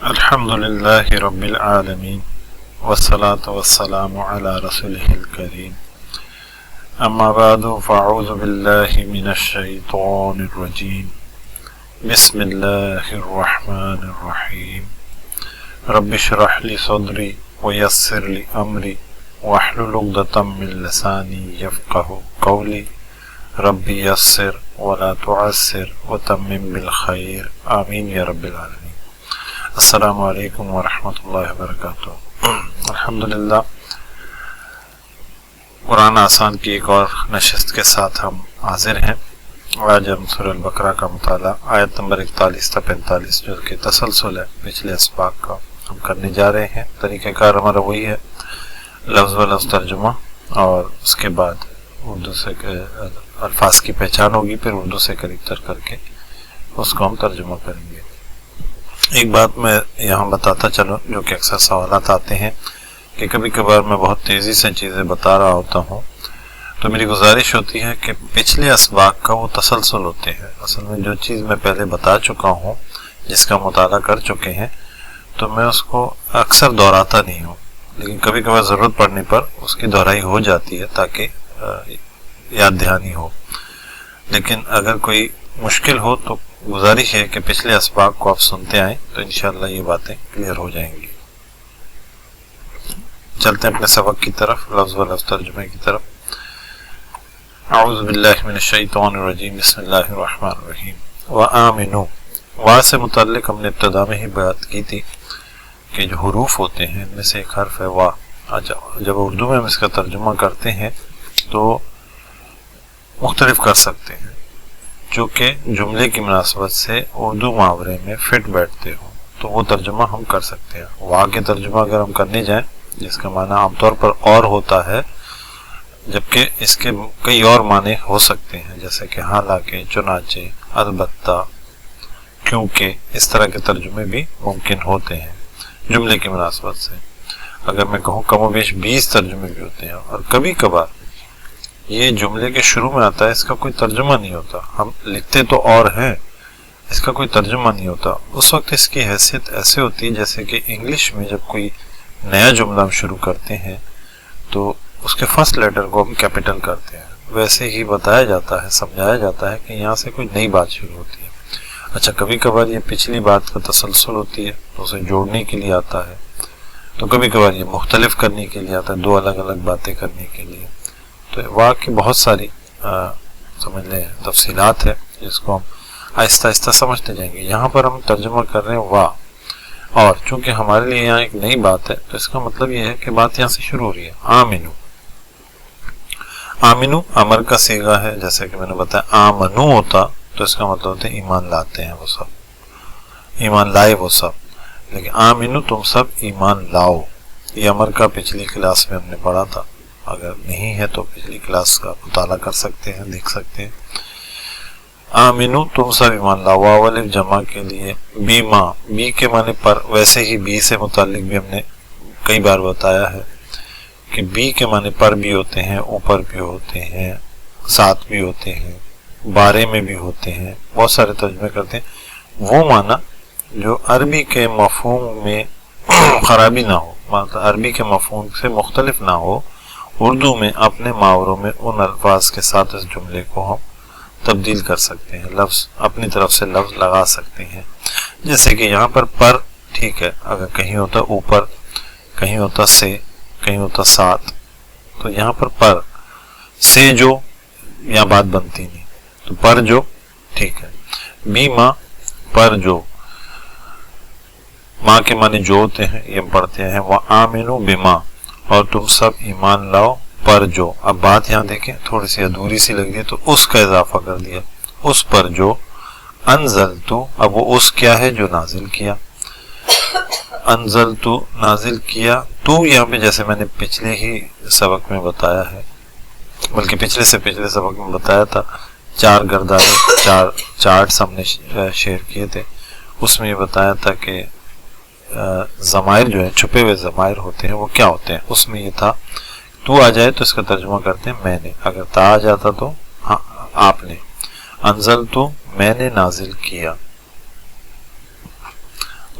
الحمدللہ رب العالمین والصلاة والسلام علی رسولہ الکریم اما بعد فاعوذ باللہ من الشیطان الرجیم بسم اللہ الرحمن الرحیم رب اشرح لی صدری ویسر لی امری واحلل عقدۃ من لسانی یفقہوا قولی رب یسر ولا تعسر وتمم بالخیر آمین یا رب العالمین۔ السلام علیکم ورحمۃ اللہ وبرکاتہ۔ الحمدللہ قرآن آسان کی ایک اور نشست کے ساتھ ہم حاضر ہیں۔ آج ہم سورہ البقرہ کا مطالعہ آیت نمبر 41 تا 45 جو کہ تسلسل ہے پچھلے اسباق کا ہم کرنے جا رہے ہیں۔ طریقہ کار ہمارا وہی ہے، لفظ و لفظ ترجمہ اور اس کے بعد اردو سے الفاظ کی پہچان ہوگی، پھر اردو سے قریب تر کر کے اس کو ہم ترجمہ کریں گے۔ ایک بات میں یہاں بتاتا چلوں جو کہ اکثر سوالات آتے ہیں کہ کبھی کبھار میں بہت تیزی سے چیزیں بتا رہا ہوتا ہوں، تو میری گزارش ہوتی ہے کہ پچھلے اسباق کا وہ تسلسل ہوتے ہیں۔ اصل میں جو چیز میں پہلے بتا چکا ہوں، جس کا مطالعہ کر چکے ہیں، تو میں اس کو اکثر دہراتا نہیں ہوں، لیکن کبھی کبھار ضرورت پڑنے پر اس کی دہرائی ہو جاتی ہے تاکہ یاد دہانی ہو۔ لیکن اگر کوئی مشکل ہو تو گزارش ہے کہ پچھلے اسباق کو آپ سنتے آئیں تو انشاءاللہ یہ باتیں کلیئر ہو جائیں گی۔ چلتے ہیں اپنے سبق کی طرف، لفظ و لفظ ترجمے کی طرف۔ اعوذ باللہ من الشیطان الرجیم، بسم اللہ الرحمن الرحیم۔ وآمنوا، وا سے متعلق ہم نے ابتدا میں ہی بات کی تھی کہ جو حروف ہوتے ہیں ان میں سے ایک حرف ہے وا۔ جب اردو میں ہم اس کا ترجمہ کرتے ہیں تو مختلف کر سکتے ہیں جو کہ جملے کی مناسبت سے اردو محاورے میں فٹ بیٹھتے ہوں، تو وہ ترجمہ ہم کر سکتے ہیں۔ وا کے ترجمہ اگر ہم کرنے جائیں جس کا معنی عام طور پر اور ہوتا ہے، جبکہ اس کے کئی اور معنی ہو سکتے ہیں، جیسے کہ حالانکہ، چنانچہ، البتہ، کیونکہ، اس طرح کے ترجمے بھی ممکن ہوتے ہیں جملے کی مناسبت سے۔ اگر میں کہوں کم و بیش 20 ترجمے بھی ہوتے ہیں، اور کبھی کبھار یہ جملے کے شروع میں آتا ہے، اس کا کوئی ترجمہ نہیں ہوتا، ہم لکھتے تو اور ہیں، اس کا کوئی ترجمہ نہیں ہوتا۔ اس وقت اس کی حیثیت ایسے ہوتی ہے جیسے کہ انگلش میں جب کوئی نیا جملہ ہم شروع کرتے ہیں تو اس کے فرسٹ لیٹر کو ہم کیپٹل کرتے ہیں، ویسے ہی بتایا جاتا ہے، سمجھایا جاتا ہے کہ یہاں سے کوئی نئی بات شروع ہوتی ہے۔ اچھا، کبھی کبھار یہ پچھلی بات کا تسلسل ہوتی ہے تو اسے جوڑنے کے لیے آتا ہے، تو کبھی کبھار یہ مختلف کرنے کے لیے آتا ہے، دو الگ الگ باتیں کرنے کے لیے۔ تو وا کی بہت ساری سمجھ لیں تفصیلات ہے جس کو ہم آہستہ آہستہ سمجھتے جائیں گے۔ یہاں پر ہم ترجمہ کر رہے ہیں وا، اور چونکہ ہمارے لیے یہاں ایک نئی بات ہے تو اس کا مطلب یہ ہے کہ بات یہاں سے شروع ہو رہی ہے۔ آمنو، آمنو امر کا صیغہ ہے، جیسے کہ میں نے بتایا آمنو ہوتا تو اس کا مطلب ہوتا ہے ایمان لاتے ہیں وہ سب، ایمان لائے وہ سب، لیکن آمنو تم سب ایمان لاؤ، یہ امر کا پچھلی کلاس میں ہم نے پڑھا تھا، اگر نہیں ہے تو پچھلی کلاس کا مطالعہ کر سکتے ہیں، دیکھ سکتے ہیں۔ آمنو تم سب ایمان لاؤ، واو الف جمع کے لیے، بیما، بی کے معنی پر، ویسے ہی بی سے متعلق بھی ہم نے کئی بار بتایا ہے کہ بی کے معنی پر بھی ہوتے ہیں، اوپر بھی ہوتے ہیں، ساتھ بھی ہوتے ہیں، بارے میں بھی ہوتے ہیں، بہت سارے ترجمے کرتے ہیں۔ وہ معنی جو عربی کے مفہوم میں خرابی نہ ہو، مطلب عربی کے مفہوم سے مختلف نہ ہو، اردو میں اپنے محاوروں میں ان الفاظ کے ساتھ اس جملے کو ہم تبدیل کر سکتے ہیں، لفظ اپنی طرف سے لفظ لگا سکتے ہیں۔ جیسے کہ یہاں پر ٹھیک ہے، اگر کہیں ہوتا اوپر، کہیں ہوتا سے، کہیں ہوتا ساتھ، تو یہاں پر سے جو یہاں بات بنتی نہیں، تو پر جو ٹھیک ہے۔ بی ماں پر جو، ماں کے معنی جو ہوتے ہیں یہ ہم پڑھتے ہیں، وآمنوا بما، اور تم سب ایمان لاؤ پر جو۔ اب بات یہاں دیکھیں تھوڑی سی ادھوری سی لگ رہی ہے تو اس کا اضافہ کر دیا، اس پر جو، انزلتو، اب وہ اس کیا ہے جو نازل کیا، انزلتو نازل کیا، تو یہاں پہ جیسے میں نے پچھلے ہی سبق میں بتایا ہے، بلکہ پچھلے سے پچھلے سبق میں بتایا تھا، 4 گردانے، 4 چارٹس ہم نے شیئر کیے تھے، اس میں یہ بتایا تھا کہ ضمائر جو ہیں، چھپے ہوئے ضمائر ہوتے ہیں، وہ کیا ہوتے ہیں۔ اس میں یہ تھا تو آ جائے تو اس کا ترجمہ کرتے ہیں میں نے، اگر تا آ جاتا تو ہاں آپ نے، انزل تو میں نے نازل کیا،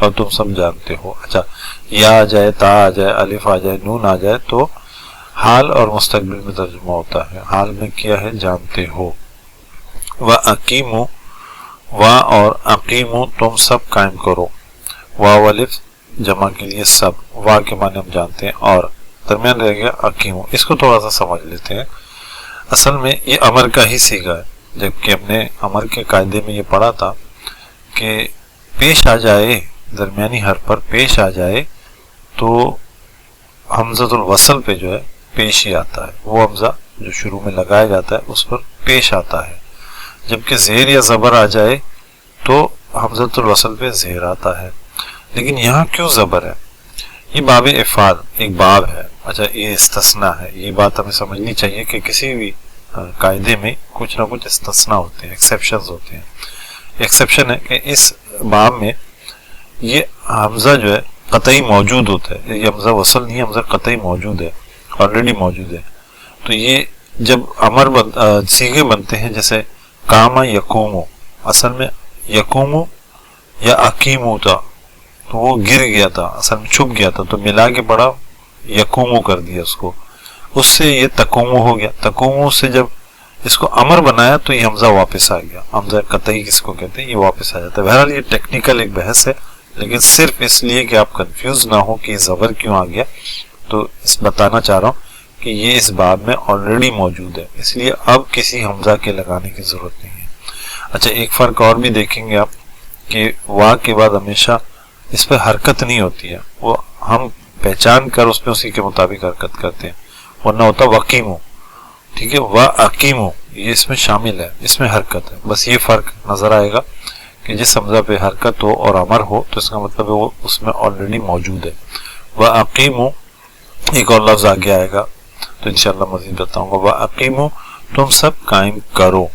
اور تم سب جانتے ہو. اچھا یا آ جائے، تا آ جائے، الف آ جائے، نون آ جائے تو حال اور مستقبل میں ترجمہ ہوتا ہے. حال میں کیا ہے؟ جانتے ہو. وَأَقِیمُوا، وا اور اقیمو تم سب قائم کرو. واو الف جمع کے لیے سب، وا کے معنی ہم جانتے ہیں اور درمیان رہ گیا اقیمو. اس کو تھوڑا سا سمجھ لیتے ہیں. اصل میں یہ امر کا ہی صیغہ ہے، جبکہ ہم نے امر کے قاعدے میں یہ پڑھا تھا کہ پیش آ جائے، درمیانی حرف پر پیش آ جائے تو حمزۃ الوصل پہ جو ہے پیش ہی آتا ہے. وہ حمزہ جو شروع میں لگایا جاتا ہے اس پر پیش آتا ہے. جبکہ زیر یا زبر آ جائے تو حمزۃ الوصل پہ زیر آتا ہے. لیکن یہاں کیوں زبر ہے؟ یہ باب افعال ایک باب ہے. اچھا یہ استثناء ہے. یہ بات ہمیں سمجھنی چاہیے کہ کسی بھی قاعدے میں کچھ نہ کچھ استثناء ہوتے ہیں، ایکسیپشنز ہوتے ہیں. ایکسیپشن ہے کہ اس باب میں یہ حمزہ جو ہے قطعی موجود ہوتا ہے. یہ حمزہ وصل نہیں، حمزہ قطعی موجود ہے، آلریڈی موجود ہے. تو یہ جب امر صیغے بنتے ہیں جیسے کاما یقومو، اصل میں یقومو یا اقیمو تھا تو وہ گر گیا تھا، اصل میں چھپ گیا تھا، تو ملا کے پڑھا یقومو کر دیا اس کو، اس سے یہ تقومو ہو گیا. تقومو سے جب اس کو امر بنایا تو یہ حمزہ واپس آ گیا. حمزہ قطعی کس کو کہتے ہیں؟ یہ واپس آ جاتا ہے. بہرحال یہ ٹیکنیکل ایک بحث ہے، لیکن صرف اس لیے کہ آپ کنفیوز نہ ہو کہ یہ زبر کیوں آ گیا تو اس بتانا چاہ رہا ہوں کہ یہ اس باب میں آلریڈی موجود ہے، اس لیے اب کسی حمزہ کے لگانے کی ضرورت نہیں ہے. اچھا ایک فرق اور بھی دیکھیں گے آپ کہ وا کے بعد ہمیشہ اس پہ حرکت نہیں ہوتی ہے، وہ ہم پہچان کر اس پہ اسی کے مطابق حرکت کرتے ہیں، ورنہ ہوتا وقیمو. ٹھیک ہے، وَأَقِیمُوا یہ اس میں شامل ہے، اس میں حرکت ہے. بس یہ فرق نظر آئے گا کہ جس حمزہ پہ حرکت ہو اور امر ہو تو اس کا مطلب ہے وہ اس میں آلریڈی موجود ہے. وَأَقِیمُوا ایک اور لفظ آگے آئے گا تو انشاءاللہ مزید بتاؤں گا. وَأَقِیمُوا تم سب قائم کرو،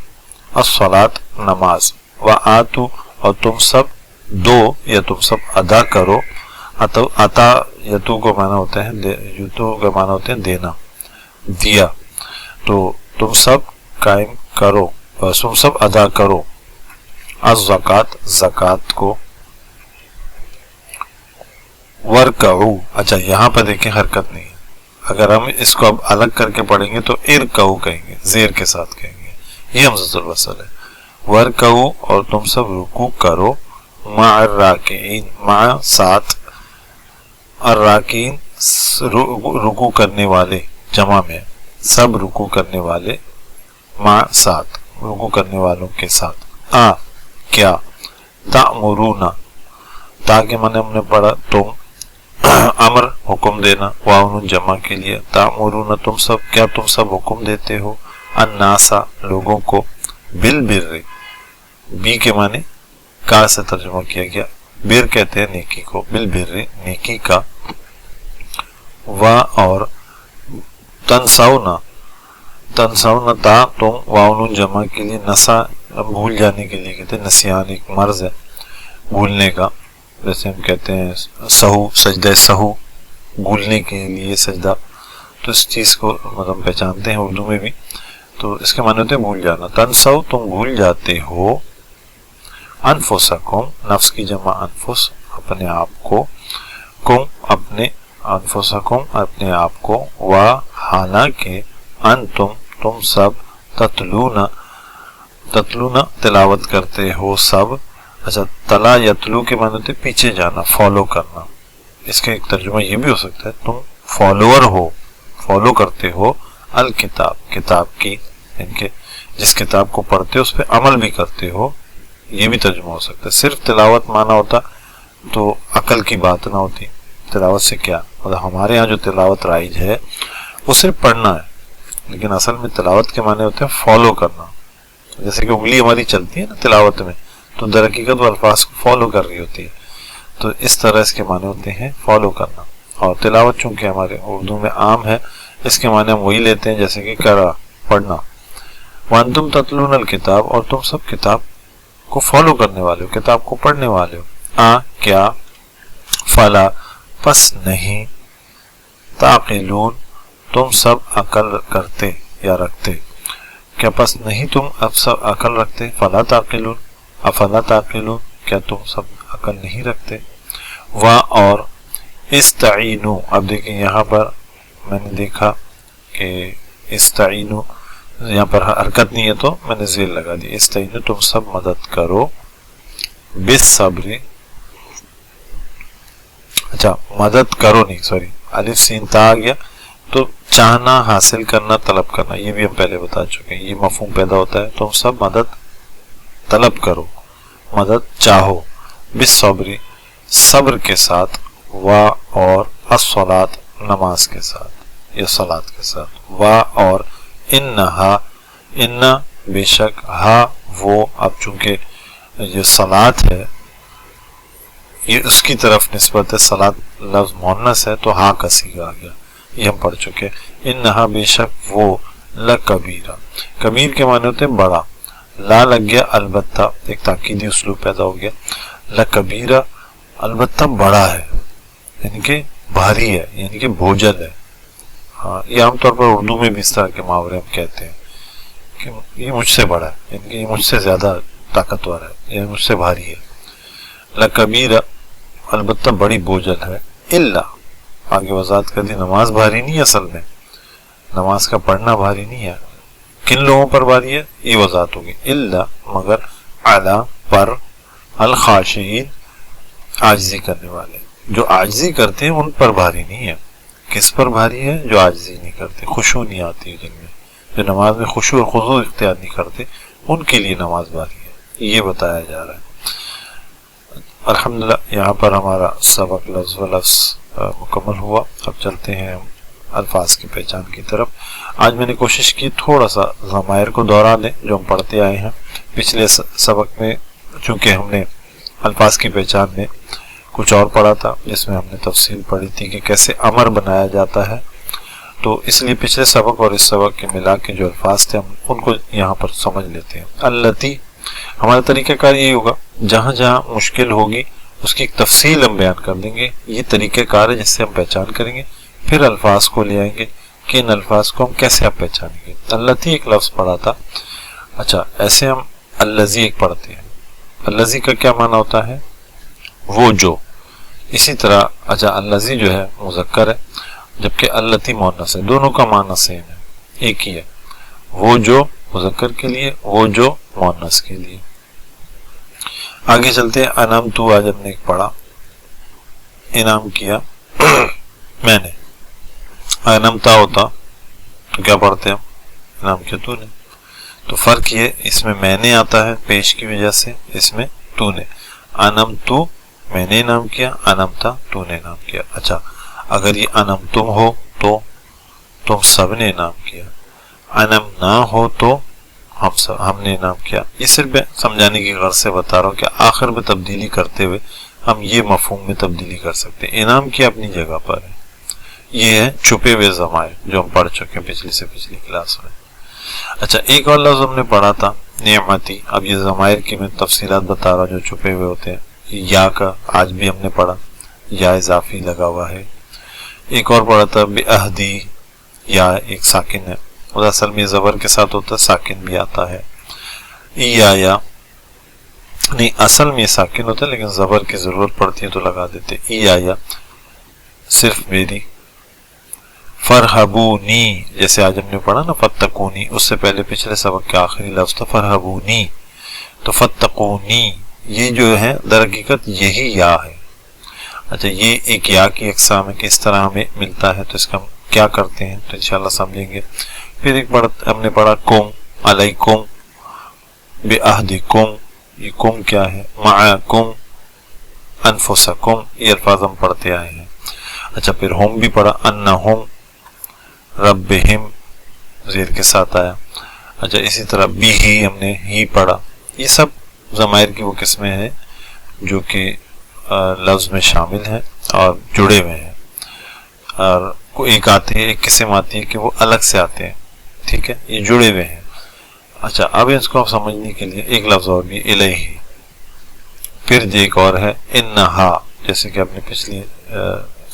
الصلاۃ نماز، وَآتُوا اور تم سب دو یا تم سب ادا کرو. عطا یتو کو معنی ہوتے ہیں، یتو کا معنی ہوتے ہیں دینا، دیا. تو تم سب قائم کرو، تم سب ادا کرو الزکات زکات کو. ورکعو اچھا یہاں پہ دیکھیں حرکت نہیں ہے. اگر ہم اس کو اب الگ کر کے پڑھیں گے تو ارکعو کہیں گے، زیر کے ساتھ کہیں گے. یہ حمزۃ الوصل ہے. ورکعو اور تم سب رکوع کرو، مع الراکعین مع ساتھ، الراکعین رکوع کرنے والے جمع میں، سب رکوع کرنے والے، مع ساتھ رکوع کرنے والوں کے ساتھ. کیا تأمرون، تا کے معنی ہم نے پڑھا تم، امر حکم دینا، واؤن جمع کے لیے. تأمرون تم سب، کیا تم سب حکم دیتے ہو، الناس لوگوں کو، بالبر بی کے معنی کا سے ترجمہ کیا گیا، بر کہتے ہیں نیکی کو، بالبر نیکی کا. اور تنسونا تا تم، واؤن جمع کے لیے، نسا بھول جانے کے لیے کہتے ہیں، نسیان ایک مرض ہے بھولنے کا. جیسے ہم کہتے ہیں سہو، سجدہ سہو، بھولنے کے لیے سجدہ، تو اس چیز کو ہم پہچانتے ہیں اردو میں بھی. تو اس کے معنی ہوتے ہیں بھول جانا. تنسو تم بھول جاتے ہو، انفسکم نفس کی جمع انفس اپنے آپ کو، کم اپنے، انفسکم اپنے آپ کو، حالانکہ انتم تم سب تتلون تلاوت کرتے ہو سب. اچھا تلا یتلو کے معنی ہوتے پیچھے جانا، فالو کرنا. اس کا ایک ترجمہ یہ بھی ہو سکتا ہے تم فالوور ہو، فالو کرتے ہو الکتاب کتاب کی، ان کے جس کتاب کو پڑھتے ہو اس پہ عمل بھی کرتے ہو. یہ بھی ترجمہ ہو سکتا ہے. صرف تلاوت معنی ہوتا تو عقل کی بات نہ ہوتی. تلاوت سے کیا مطلب، ہمارے ہاں جو تلاوت رائج ہے وہ صرف پڑھنا ہے، لیکن اصل میں تلاوت کے معنی ہوتے ہیں فالو کرنا. جیسے کہ انگلی ہماری چلتی ہے نا تلاوت میں، تو در حقیقت وہ الفاظ کو فالو کر رہی ہوتی ہے. تو اس طرح اس کے معنی ہوتے ہیں فالو کرنا. اور تلاوت چونکہ ہمارے اردو میں عام ہے، اس کے معنی ہم وہی لیتے ہیں جیسے کہ قرأ پڑھنا. وانتم تتلون الکتاب اور تم سب کتاب کو فالو کرنے والے ہو، کتاب کو پڑھنے والے ہو. کیا فلا پس نہیں، تعقلون تم سب عقل کرتے یا رکھتے. کیا پس نہیں تم اب سب عقل رکھتے، فلا تعقلون افلا تعقلون کیا تم سب عقل نہیں رکھتے. وا اور استعینو. اب دیکھیں یہاں پر میں نے دیکھا کہ استعینو یہاں پر حرکت نہیں ہے تو میں نے زیر لگا دی. استعینو تم سب مدد کرو بالصبر. اچھا مدد کرو نہیں سوری الف سین تا آ گیا تو چاہنا حاصل کرنا طلب کرنا یہ بھی ہم پہلے بتا چکے ہیں. یہ مفہوم پیدا ہوتا ہے تم سب مدد طلب کرو مدد چاہو بالصبر صبر کے ساتھ وا اور الصلاۃ نماز کے ساتھ یا صلاۃ کے ساتھ وا اور انہا ان بے شک ہا وہ. اب چونکہ یہ صلاۃ ہے یہ اس کی طرف نسبت ہے صلاۃ لفظ مؤنث ہے تو ہا کا صیغہ آ گیا یہ ہم پڑھ چکے. انہا بے شک وہ لکبیرہ کبیر کے معنی ہوتے ہیں بڑا لا لگ گیا البتہ ایک تاکیدی اسلوب پیدا ہو گیا لکبیرہ البتہ بڑا ہے یعنی کہ بھاری ہے یعنی کہ بوجھل ہے. ہاں یہ عام طور پر اردو میں بھی اس طرح کے محاورے ہم کہتے ہیں کہ یہ مجھ سے بڑا ہے یعنی کہ یہ مجھ سے زیادہ طاقتور ہے یہ مجھ سے بھاری ہے. لکبیرہ البتہ بڑی بوجھل ہے. اللہ آگے وضاحت کر دی نماز بھاری نہیں اصل میں نماز کا پڑھنا بھاری نہیں ہے. کن لوگوں پر بھاری ہے یہ وضاحت ہوگی. اللہ مگر اعلیٰ پر الخاشعین عاجزی کرنے والے جو عاجزی کرتے ہیں ان پر بھاری نہیں ہے. کس پر بھاری ہے جو عاجزی نہیں کرتے خشوع نہیں آتی ہے جن میں جو نماز میں خشوع اور خضوع اختیار نہیں کرتے ان کے لیے نماز بھاری ہے یہ بتایا جا رہا ہے. الحمدللہ یہاں پر ہمارا سبق لفظ و لفظ مکمل ہوا. اب چلتے ہیں الفاظ کی پہچان کی طرف. آج میں نے کوشش کی تھوڑا سا ضمائر کو دوہرا لیں جو ہم پڑھتے آئے ہیں. پچھلے سبق میں چونکہ ہم نے الفاظ کی پہچان میں کچھ اور پڑھا تھا جس میں ہم نے تفصیل پڑھی تھی کہ کیسے امر بنایا جاتا ہے تو اس لیے پچھلے سبق اور اس سبق کے ملا کے جو الفاظ تھے ہم ان کو یہاں پر سمجھ لیتے ہیں. اللتی ہمارا طریقہ کار یہی ہوگا جہاں جہاں مشکل ہوگی اس کی ایک تفصیل ہم بیان کر دیں گے. یہ طریقہ کار ہے جس سے ہم پہچان کریں گے پھر الفاظ کو لے آئیں گے کہ ان الفاظ کو ہم کیسے آپ پہچانیں گے. اللتی ایک لفظ پڑھا تھا. اچھا ایسے ہم اللذی ایک پڑھتے ہیں. اللذی کا کیا معنی ہوتا ہے وہ جو. اسی طرح اچھا اللذی جو ہے مذکر ہے جبکہ اللتی مؤنث ہے دونوں کا معنی سیم ہے ایک ہی ہے. وہ جو مذکر کے لیے وہ جو مؤنث کے لیے. آگے چلتے ہیں انعمت. آج ہم نے ایک پڑھا انعام کیا میں نے. انعمتا ہوتا تو کیا پڑھتے ہیں ہم انعام کیا تو نے. تو فرق یہ اس میں نے آتا ہے پیش کی وجہ سے اس میں تو نے. انعمت میں نے انعام کیا انعمتا تو نے انعام کیا. اچھا اگر یہ انعمتم ہو تو تم سب نے انعام کیا. انعم نہ ہو تو ہم نے انعام کیا. یہ صرف سمجھانے کی غرض سے بتا رہا ہوں کہ آخر میں تبدیلی کرتے ہوئے ہم یہ مفہوم میں تبدیلی کر سکتے ہیں. انعام کیا اپنی جگہ پر ہے. یہ ہے چھپے ہوئے ضمائر جو ہم پڑھ چکے ہیں پچھلی سے پچھلی کلاس میں. اچھا ایک اور لفظ ہم نے پڑھا تھا نعمتی. اب یہ ضمائر کی میں تفصیلات بتا رہا جو چھپے ہوئے ہوتے ہیں. یا کا آج بھی ہم نے پڑھا یا اضافی لگا ہوا ہے. ایک اور پڑھا تھا بعہدی یا ایک ساکن ہے اور اصل میں زبر کے ساتھ ہوتا ہے ساکن بھی آتا ہے. یا نہیں اصل میں ساکن ہوتا ہے لیکن زبر کی ضرورت پڑتی ہے تو لگا دیتے یا صرف میری. فرحبونی جیسے آج ہم نے پڑھا نا فتقونی اس سے پہلے پچھلے سبق کے آخری لفظ تھا فرحبونی تو فتقونی یہ جو ہے در حقیقت یہی یا ہے. اچھا یہ ایک یا کی اقسام ہے کہ اس طرح ہمیں ملتا ہے تو اس کا ہم کیا کرتے ہیں تو انشاءاللہ سمجھیں گے. پھر ایک بار ہم نے پڑھا کم علیکم بعہدکم. یہ کم کیا ہے معکم انفسکم یہ الفاظ ہم پڑھتے آئے ہیں. اچھا پھر ہم بھی پڑھا انہم ربہم زیر کے ساتھ آیا. اچھا اسی طرح بھی ہی ہم نے ہی پڑھا. یہ سب ضمائر کی وہ قسمیں ہیں جو کہ لفظ میں شامل ہیں اور جڑے ہوئے ہیں اور ایک آتے ہیں ایک قسم آتی ہے کہ وہ الگ سے آتے ہیں. ٹھیک ہے یہ جڑے ہوئے ہیں. اچھا اب اس کو سمجھنے کے لیے ایک لفظ اور بھی الیہ. پھر ایک اور ہے انہا جیسے کہ آپ نے پچھلی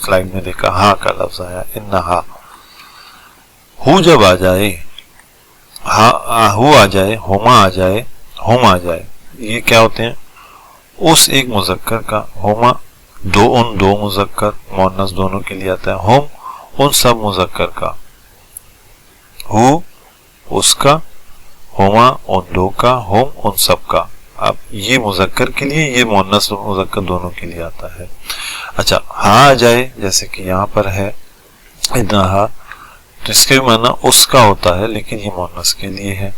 سلائیڈ میں دیکھا ہاں کا لفظ آیا انہا. ہو جب آ جائے ہو آ جائے ہما آ جائے ہم آ جائے یہ کیا ہوتے ہیں اس ایک مذکر کا ہما دو مذکر مؤنث دونوں کے لیے آتا ہے، ہم ان سب مذکر کا، ہو اس کا، ہما ان دو کا، ہم ان سب کا۔ اب یہ مذکر کے لیے، یہ مؤنث مذکر دونوں کے لیے آتا ہے۔ اچھا ہاں آ جائے جیسے کہ یہاں پر ہے انہا، تو اس کے بھی معنی اس کا ہوتا ہے لیکن یہ مؤنث کے لیے ہے۔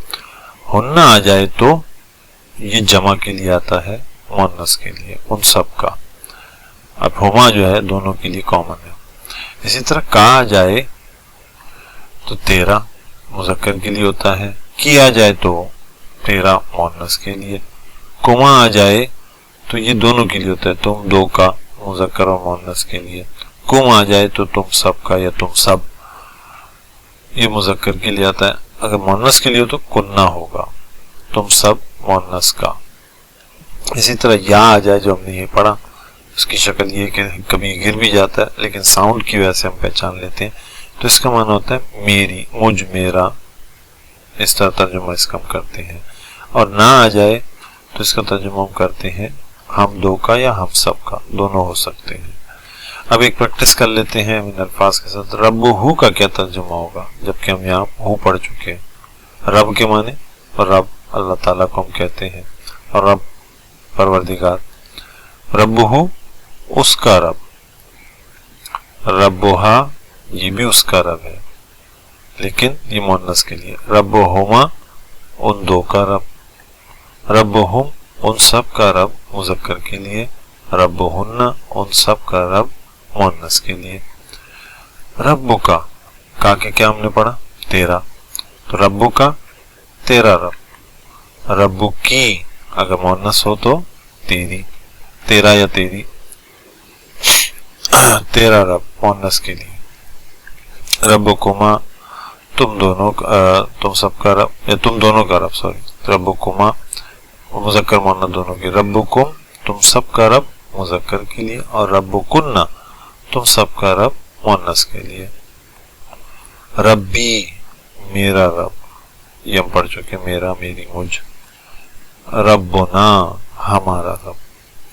ہنہ آ جائے تو یہ جمع کے لیے آتا ہے، مؤنث کے لیے، ان سب کا۔ اب ہما جو ہے دونوں کے لیے کامن ہے۔ اسی طرح کا آ جائے تو تیرا مذکر کے لیے ہوتا ہے، کی آ جائے تو تیرا مؤنث کے لیے، کما آ جائے تو یہ دونوں کے لیے ہوتا ہے، تم دو کا مذکر اور مؤنث کے لیے، کم آ جائے تو تم سب کا یا تم سب، یہ مذکر کے لیے آتا ہے۔ اگر مؤنث کے لیے ہو تو کننا ہوگا، تم سب مؤنث کا۔ اسی طرح یا آ جائے جو ہم نے یہ پڑھا، اس کی شکل یہ کہ کبھی گر بھی جاتا ہے لیکن ساؤنڈ کی وجہ سے ہم پہچان لیتے ہیں، تو اس کا معنی ہوتا ہے میری، مجھ، میرا، اس طرح ترجمہ اس کا ہم کرتے ہیں۔ اور نہ آ جائے تو اس کا ترجمہ ہم کرتے ہیں ہم دو کا یا ہم سب کا، دونوں ہو سکتے ہیں۔ اب ایک پریکٹس کر لیتے ہیں ان الفاظ کے ساتھ۔ رب ہو کا کیا ترجمہ ہوگا، جبکہ ہم یہاں ہو پڑھ چکے ہیں۔ رب کے معنی رب اللہ تعالیٰ کو ہم کہتے ہیں، اور رب پروردگار۔ رب ہو اس کا رب، ربہا یہ بھی اس کا رب ہے لیکن یہ مؤنث کے لیے۔ ربہما ان دو کا رب، ربہم ان سب کا رب مذکر کے لیے، ربہن ان سب کا رب مؤنث کے لیے۔ رب کا کے کیا ہم نے پڑھا، تیرا، تو رب کا تیرا رب، رب کی اگر مؤنث ہو تو تیری، تیرا یا تیری، تیرا رب مؤنث کے لیے۔ ربکما تم دونوں تم سب کا رب یا تم دونوں کا رب، سوری، ربکما مذکر مؤنث دونوں کی، ربکم تم سب کا رب مذکر کے لیے، اور ربکن تم سب کا رب مؤنث کے لیے۔ ربی میرا رب، یہ ہم پڑھ چکے، میرا، میری، مجھ۔ ربنا ہمارا رب۔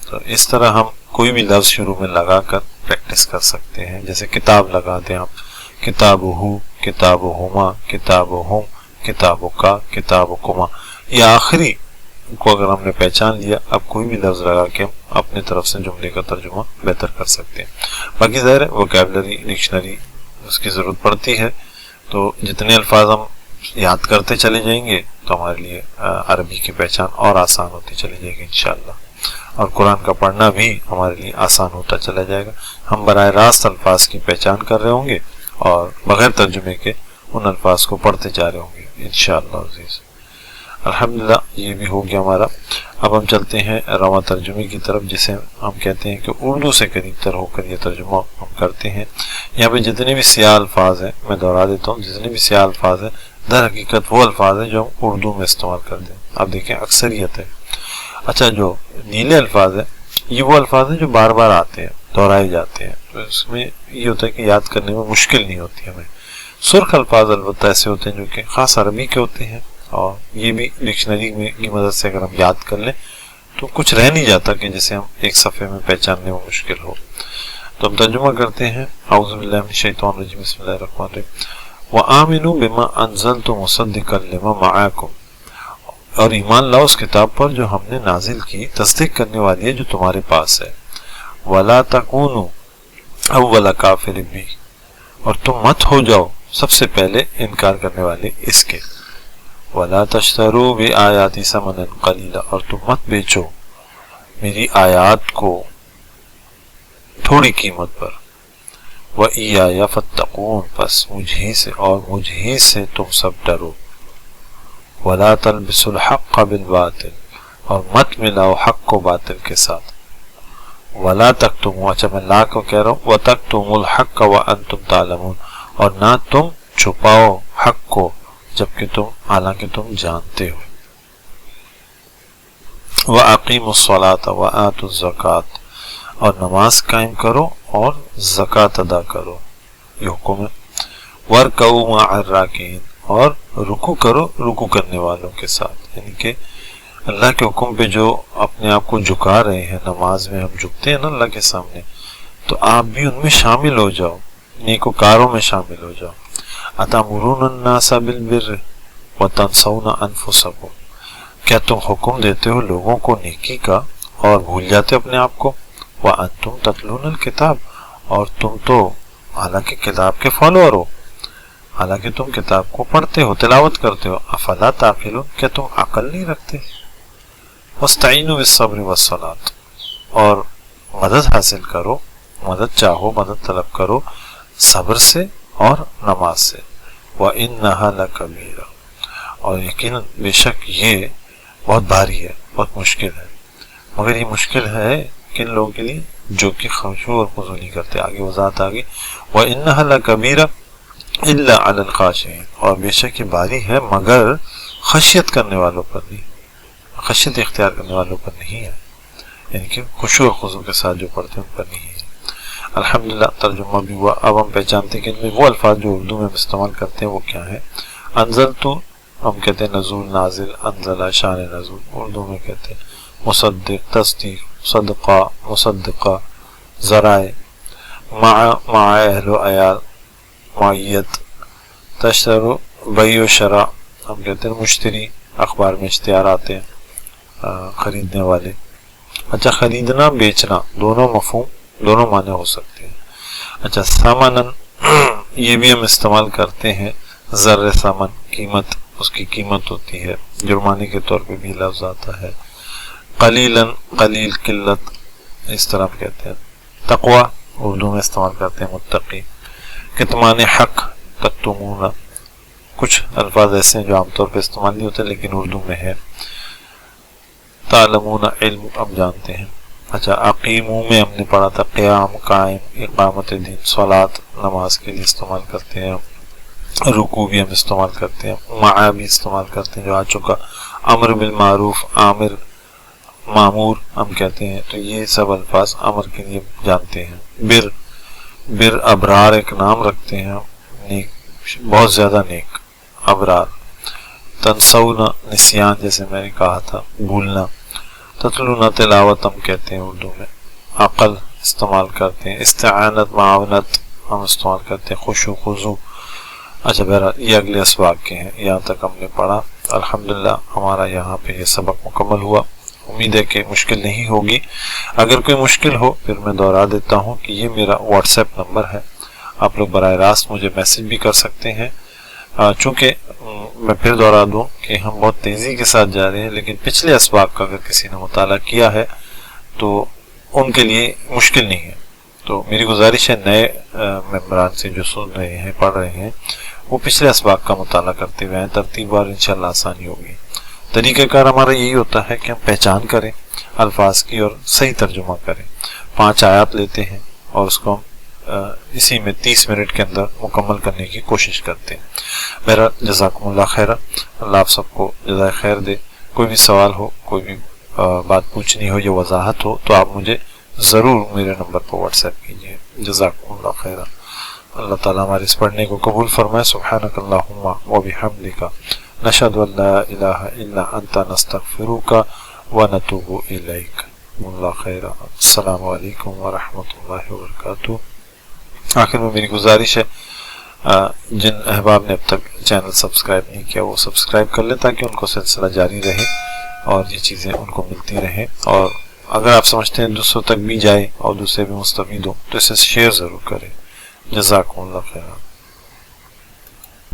تو اس طرح ہم کوئی بھی لفظ شروع میں لگا کر پریکٹس کر سکتے ہیں، جیسے کتاب لگا دیں آپ، کتاب ہو، کتاب ہما، کتاب ہم، کتاب کا، کتاب کما۔ یہ آخری کو اگر ہم نے پہچان لیا، اب کوئی بھی لفظ لگا کے ہم اپنے طرف سے جملے کا ترجمہ بہتر کر سکتے ہیں۔ باقی ظاہر ہے ووکیبلری، ڈکشنری اس کی ضرورت پڑتی ہے، تو جتنے الفاظ ہم یاد کرتے چلے جائیں گے تو ہمارے لیے عربی کی پہچان اور آسان ہوتی چلی جائے گی انشاءاللہ، اور قرآن کا پڑھنا بھی ہمارے لیے آسان ہوتا چلا جائے گا۔ ہم براہ راست الفاظ کی پہچان کر رہے ہوں گے اور بغیر ترجمے کے ان الفاظ کو پڑھتے جا رہے ہوں گے انشاءاللہ عزیز۔ الحمدللہ یہ بھی ہو گیا ہمارا۔ اب ہم چلتے ہیں رواں ترجمے کی طرف، جسے ہم کہتے ہیں کہ اردو سے قریب تر ہو کر یہ ترجمہ ہم کرتے ہیں۔ یہاں پہ جتنے بھی سیاہ الفاظ ہیں، میں دہرا دیتا ہوں، جتنے بھی سیاہ الفاظ ہیں در حقیقت وہ الفاظ ہیں جو ہم اردو میں استعمال کر دیں۔ آپ دیکھیں اکثریت ہے۔ اچھا جو نیلے الفاظ ہیں یہ وہ الفاظ ہیں جو بار بار آتے ہیں، دہرائے جاتے ہیں، تو اس میں یہ ہوتا ہے کہ یاد کرنے میں مشکل نہیں ہوتی ہمیں۔ سرخ الفاظ البتہ ایسے ہوتے ہیں جو کہ خاص عربی کے ہوتے ہیں، اور یہ بھی ڈکشنری میں کی مدد سے اگر ہم یاد کر لیں تو کچھ رہ نہیں جاتا کہ جسے ہم ایک صفحے میں پہچاننے میں مشکل ہو۔ تو ہم ترجمہ کرتے ہیں۔ اعوذ باللہ من الشیطان الرجیم، بسم اللہ الرحمن الرحیم۔ وآمنوا بما انزلت مصدقا لما معاکم، اور ایمان لاؤ اس کتاب پر جو ہم نے نازل کی، تصدیق کرنے والی ہے جو تمہارے پاس ہے۔ ولا تکونوا اول کافر بھی، اور تم مت ہو جاؤ سب سے پہلے انکار کرنے والے اس کے۔ ولا تشتروا بآیاتی ثمنا قلیلا، اور تم مت بیچو میری آیات کو تھوڑی قیمت پر۔ وإیایا فاتقون، پس مجھے سے اور مجھے سے تم سب ڈرو۔ ولا تلبسوا الحق بالباطل، اور مت ملاؤ حق کو باطل کے ساتھ۔ ولا تکتموا، اچھا میں لا کو کہہ رہا ہوں، وتکتموا الحق وانتم تعلمون، اور نہ تم چھپاؤ حق کو جبکہ تم حالانکہ تم جانتے ہو۔ وَأَقِيمُوا الصَّلَاةَ وَآتُوا الزَّكَاةَ، اور نماز قائم کرو اور زکوٰۃ ادا کرو، یہ حکم ہے۔ وَارْكَعُوا مَعَ الرَّاكِعِينَ، اور رکوع کرو رکوع کرنے والوں کے ساتھ، یعنی کہ اللہ کے حکم پہ جو اپنے آپ کو جھکا رہے ہیں، نماز میں ہم جھکتے ہیں نا اللہ کے سامنے، تو آپ بھی ان میں شامل ہو جاؤ، نیکوکاروں میں شامل ہو جاؤ۔ اتامرون الناس بالبر وتنسون انفسکم، کیا تم حکم دیتے ہو لوگوں کو نیکی کا اور بھول جاتے اپنے آپ کو؟ وانتم تتلون الکتاب، اور تم تو حالانکہ کتاب کے فالوور ہو، حالانکہ تم کتاب کو پڑھتے ہو، تلاوت کرتے ہو۔ افلا تعقلون، کیا تم عقل نہیں رکھتے؟ واستعینوا بالصبر والصلاۃ، اور مدد حاصل کرو، مدد چاہو، مدد طلب کرو صبر سے اور نماز سے۔ وَإِنَّهَا لَكَبِيرَةٌ، اور یقیناً بے شک یہ بہت بھاری ہے، بہت مشکل ہے۔ مگر یہ مشکل ہے کن لوگوں کے لیے؟ جو کہ خشوع اور خضوع نہیں کرتے۔ آگے وضاحت آگے، وَإِنَّهَا لَكَبِيرَةٌ إِلَّا عَلَى الْخَاشِعِينَ، اور بے شک یہ بھاری ہے مگر خشیت کرنے والوں پر نہیں، خشیت اختیار کرنے والوں پر نہیں ہے، یعنی کہ خشوع اور خضوع کے ساتھ جو پڑھتے ہیں ان پر نہیں ہے۔ الحمدللہ ترجمہ بھی ہوا۔ اب ہم پہچانتے ہیں کہ ان میں وہ الفاظ جو اردو میں ہم استعمال کرتے ہیں وہ کیا ہیں۔ انزلتو ہم کہتے ہیں نزول، نازل، انزلہ شان نزول اردو میں کہتے ہیں۔ مصدق تصدیق، صدقہ مصدقہ، ذرائع، مع اہل و عیال معیت، تشتر بیع و شرع ہم کہتے ہیں مشتری، اخبار میں اشتہار آتے ہیں خریدنے والے۔ اچھا، خریدنا بیچنا دونوں مفہوم، دونوں معنی ہو سکتے ہیں۔ اچھا، سامانن یہ بھی ہم استعمال کرتے ہیں، زر سامن قیمت، اس کی قیمت ہوتی ہے، جرمانے کے طور پہ بھی لفظ آتا ہے۔ قلیلاً قلیل قلت، اس طرح ہم کہتے ہیں۔ تقوی اردو میں استعمال کرتے ہیں متقی۔ کتمان حق، تکتمون، کچھ الفاظ ایسے ہیں جو عام طور پہ استعمال نہیں ہوتے لیکن اردو میں ہے۔ تعلمون علم، اب جانتے ہیں۔ اچھا، اقیمو میں ہم نے پڑھا تھا قیام، قائم، اقامت دین، صلاۃ نماز کے لیے استعمال کرتے ہیں۔ رکوع بھی ہم استعمال کرتے ہیں، مع بھی استعمال کرتے ہیں جو آ چکا۔ امر بالمعروف، عامر، معمور ہم کہتے ہیں، تو یہ سب الفاظ امر کے لیے جانتے ہیں۔ بر، بر ابرار ایک نام رکھتے ہیں، نیک، بہت زیادہ نیک ابرار۔ تنسون نسیان، جیسے میں نے کہا تھا بھولنا۔ تتلون تلاوت ہم کہتے ہیں اردو میں۔ عقل استعمال کرتے ہیں۔ استعانت، معاونت ہم استعمال کرتے ہیں۔ خشوع خضوع۔ اچھا بہرحال یہ اگلے اسباق کے ہیں، یہاں تک ہم نے پڑھا۔ الحمدللہ ہمارا یہاں پہ یہ سبق مکمل ہوا۔ امید ہے کہ مشکل نہیں ہوگی۔ اگر کوئی مشکل ہو پھر میں دوہرا دیتا ہوں کہ یہ میرا واٹس ایپ نمبر ہے، آپ لوگ براہ راست مجھے میسج بھی کر سکتے ہیں۔ چونکہ میں پھر دوہرا دوں کہ ہم بہت تیزی کے ساتھ جا رہے ہیں، لیکن پچھلے اسباق کا اگر کسی نے مطالعہ کیا ہے تو ان کے لیے مشکل نہیں ہے۔ تو میری گزارش ہے نئے ممبران سے جو سن رہے ہیں، پڑھ رہے ہیں، وہ پچھلے اسباق کا مطالعہ کرتے ہوئے ہیں، ترتیب اور انشاءاللہ آسانی ہوگی۔ طریقہ کار ہمارا یہی ہوتا ہے کہ ہم پہچان کریں الفاظ کی اور صحیح ترجمہ کریں۔ 5 آیات لیتے ہیں اور اس کو ہم اسی میں 30 منٹ کے اندر مکمل کرنے کی کوشش کرتے ہیں۔ بہرحال جزاکم اللہ خیر، اللہ آپ سب کو جزائے خیر دے۔ کوئی بھی سوال ہو، کوئی بھی بات پوچھنی ہو یا وضاحت ہو تو آپ مجھے ضرور میرے نمبر پر واٹس ایپ کیجیے۔ جزاکم اللہ خیر۔ اللہ تعالیٰ ہمارے اس پڑھنے کو قبول فرمائے۔ سبحانک اللہم و بحمدک، نشہد ان لا الہ الا انت، نستغفرک و نتوب الیک۔ اللہ خیر۔ السلام علیکم ورحمۃ اللہ وبرکاتہ۔ آخر میں میری گزارش ہے، جن احباب نے اب تک چینل سبسکرائب نہیں کیا وہ سبسکرائب کر لیں تاکہ ان کو سلسلہ جاری رہے اور یہ چیزیں ان کو ملتی رہیں۔ اور اگر آپ سمجھتے ہیں دوسروں تک بھی جائے اور دوسرے بھی مستفید ہوں تو اسے شیئر ضرور کریں۔ جزاکم اللہ خیر۔